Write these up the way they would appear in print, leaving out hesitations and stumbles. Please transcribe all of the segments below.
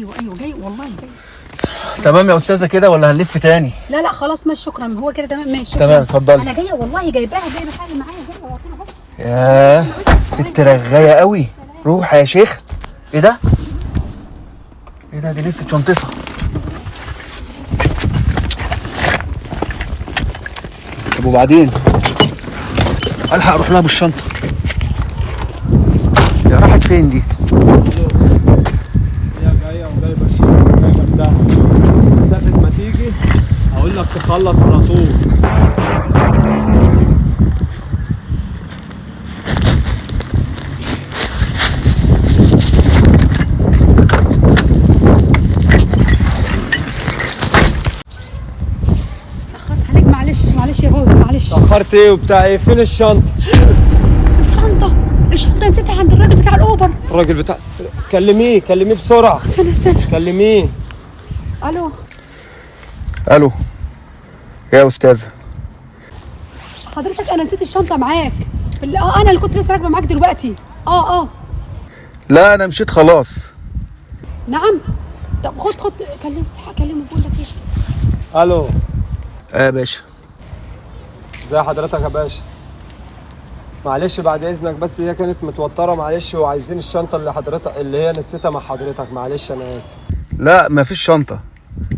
ايوه جاي والله جاي. تمام يا استاذه كده ولا هنلف تاني؟ لا خلاص ماشي شكرا، هو كده تمام ماشي شكرا. تمام اتفضلي. انا جايه والله جايباها جايبه حاجه معايا جايه واعطيها اهو. ياه ست رغايه قوي. روح يا شيخ. ايه ده؟ ايه ده؟ دي لسه شنطتها. طب وبعدين؟ الحق اروح لها بالشنطه. يا راحت فين دي؟ هي جايه وجايبه الشنطه جايبه الدهب. مسافه ما تيجي هقول لك تخلص على طول. اتاخرت عليك معلش يا فوزي معلش. اتاخرت ايه وبتاع ايه؟ فين الشنطه؟ الشنطه نسيتها عند الراجل بتاع الاوبر. الراجل بتاع كلميه بسرعه. استنى كلميه. الو الو يا استاذه. حضرتك انا نسيت الشنطه معاك. انا اللي كنت لسه راكبه معاك دلوقتي. لا انا مشيت خلاص. نعم. طب خد كلمه بقول لك ايه. الو يا باشا. ازي حضرتك يا باشا؟ معلش بعد اذنك بس هي كانت متوتره معلش وعايزين الشنطه اللي هي نسيتها مع حضرتك. معلش انا اسف. لا مفيش شنطه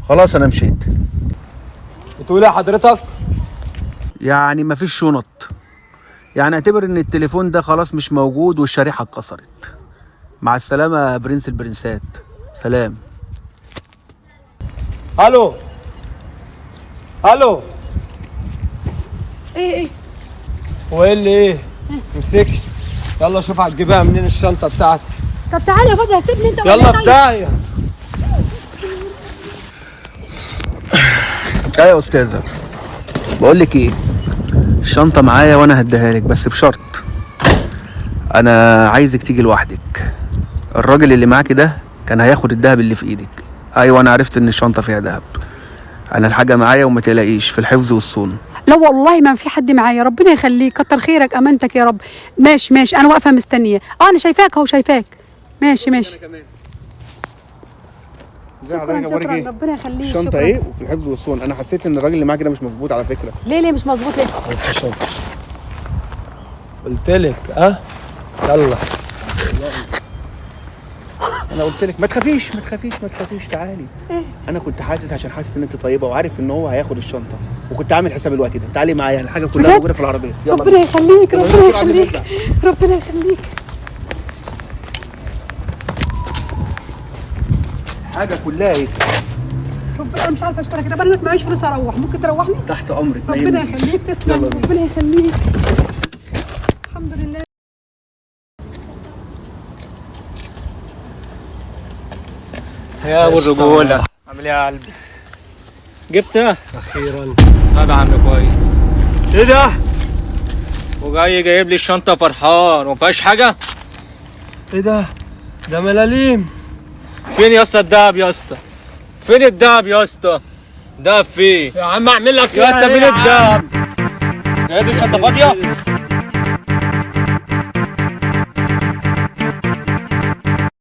خلاص انا مشيت. بتقول ايه حضرتك؟ يعني مفيش شنط. يعني اعتبر ان التليفون ده خلاص مش موجود والشريحه اتكسرت. مع السلامه يا برنس البرنسات. سلام. الو ايه وايه اللي ايه؟ امسكي يلا شوف هتجيبها منين الشنطه بتاعتي. طب تعالى يا فوزي هسيبني انت ولا يلا إيه طيب؟ بتاعي. يا استاذه بقول لك ايه، الشنطه معايا وانا هديها لك بس بشرط. انا عايزك تيجي لوحدك. الراجل اللي معاكي ده كان هياخد الدهب اللي في ايدك. ايوه انا عرفت ان الشنطه فيها دهب. انا الحاجه معايا وما تقلقيش في الحفظ والصون. لا والله ما في حد معايا. ربنا يخليك كتر خيرك امانتك يا رب. ماشي انا واقفه مستنيه. انا شايفاك اهو شايفاك. ماشي شكرا ربنا يخليك. الشنطه شكرا. ايه وفي الحفظ والصون. انا حسيت ان الراجل اللي معاكي ده مش مظبوط على فكره. ليه مش مظبوط ليه؟ قلت لك يلا. انا قلت لك ما تخافيش تعالي. إيه؟ انا كنت حاسس ان انت طيبه وعارف ان هو هياخد الشنطه وكنت عامل حساب الوقت ده. تعالي معايا الحاجه كلها موجوده في العربيه. يلا ربنا يخليك ربنا يخليك. حاجه كلها ايه. ربنا مش عارفه اشكرك. طب انا معيش فلوس اروح، ممكن تروحني؟ تحت امرك. ربنا يخليك تسلم. ربنا يخليك. الحمد لله. يا ابو الرجوله عامل ايه يا قلبي؟ جبتها؟ اخيرا. طب يا عم كويس. ايه ده؟ وجاي جايب لي الشنطه فرحان وما فيهاش حاجه؟ ايه ده؟ ده ملاليم. فين يا اسطى الدهب يا اسطى؟ فين الدهب يا اسطى؟ دهب فين؟ يا عم اعمل لك يا اسطى فين الدهب؟ جايب لي الشنطه فاضيه؟